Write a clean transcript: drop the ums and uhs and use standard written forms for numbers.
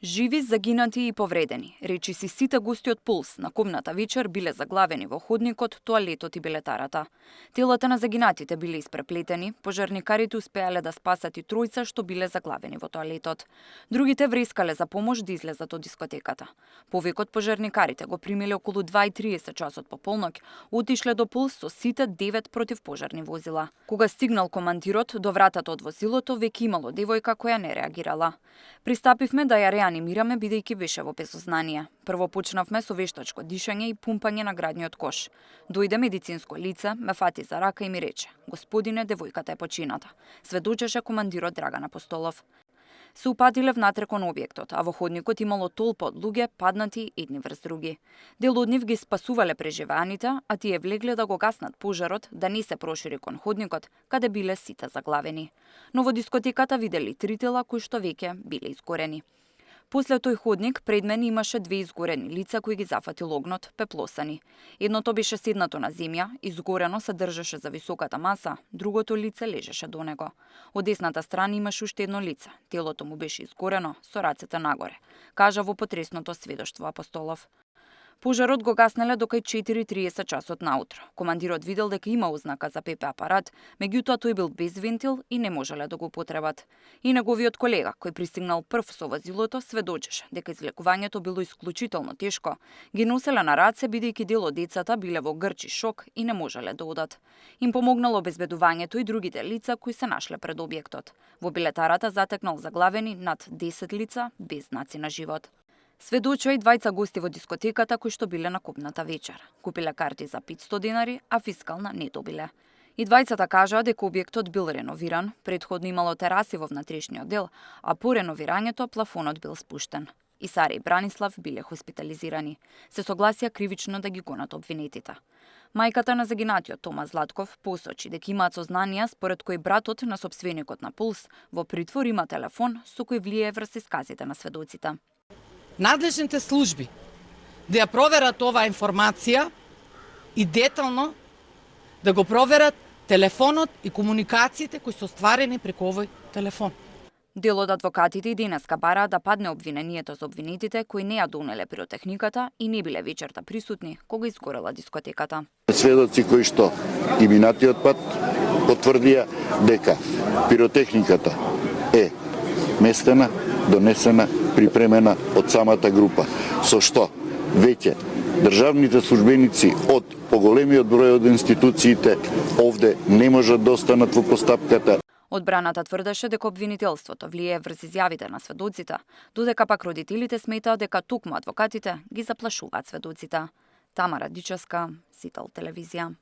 Живи, загинати и повредени, речиси сите гости од Пулс на кобната вечер биле заглавени во ходникот, тоалетот и билетарата. Телата на загинатите биле испреплетени, пожарникарите успеале да спасат и тројца што биле заглавени во тоалетот. Другите врескале за помош да излезат од дискотеката. Повикот пожарникарите го примиле околу 2:30 часот по полноќ, отишле до Пулс со сите 9 противпожарни возила. Кога стигнал командирот до вратата од возилото, веќе имало девојка која не реагирала. Пристапивме да ја реанимираме бидејќи беше во безсознание. Прво почнавме со вештачко дишење и пумпање на градниот кош. Дојде медицинско лице, ме фати за рака и ми рече: "Господине, девојката е почината", сведочеше командирот Драган Апостолов. Се упатиле внатре кон објектот, а во ходникот имало толпа од луѓе паднати едни врз други. Дел од нив ги спасувале преживеаните, а тие влегле да го гаснат пожарот, да не се прошири кон ходникот, каде биле сите заглавени. Но во дискотеката видели 3 тела кои што веќе биле изгорени. После тој ходник пред мене имаше 2 изгорени лица кои ги зафатил огнот, пеплосани. Едното беше седнато на земја, изгорено се држеше за високата маса, другото лице лежеше до него. Од десната страна имаше уште едно лице, телото му беше изгорено, со рацете нагоре, кажа во потресното сведоштво Апостолов. Пожарот го гаснеле до кај 4:30 часот наутро. Командирот видел дека има ознака за ПП апарат, меѓутоа тој бил без вентил и не можеле да го употребат. И неговиот колега, кој пристигнал прв со возилото, сведочеше дека излекувањето било исклучително тешко. Ги носеле на раце бидејќи дел од децата биле во грчи шок и не можеле да одат. Им помогнало обезбедувањето и другите лица кои се нашле пред објектот. Во билетарата затекнал заглавени над 10 лица без знаци на живот. Сведочува и 2 гости во дискотеката кои што биле на кобната вечер. Купиле карти за 500 денари, а фискална не добиле. И 2 кажаа дека објектот бил реновиран, претходно имало тераси во внатрешниот дел, а по реновирањето плафонот бил спуштен. И Сара и Бранислав биле хоспитализирани. Се согласија кривично да ги гонат обвинетите. Мајката на загинатиот Тома Златков посочи дека имаат сознанија според кој братот на сопственикот на Пулс во притвор има телефон со кој влие врз исказите на сведоците. Надлежните служби да ја проверат оваа информација и детално да го проверат телефонот и комуникациите кои се остварени преку овој телефон. Дел од адвокатите и денеска бараа да падне обвинението за обвинетите кои не ја донеле пиротехниката и не биле вечерта присутни кога изгорела дискотеката. Сведоци кои што и минатиот пат потврдија дека пиротехниката е местена, донесена, припремена од самата група, со што веќе државните службеници од поголемиот број од институциите овде не можат да останат во постапката. Одбраната тврдеше дека обвинителството влие врз изјавите на сведоците, додека пак родителите сметаат дека токму адвокатите ги заплашуваат сведоците. Тамара Дичевска, Сител телевизија.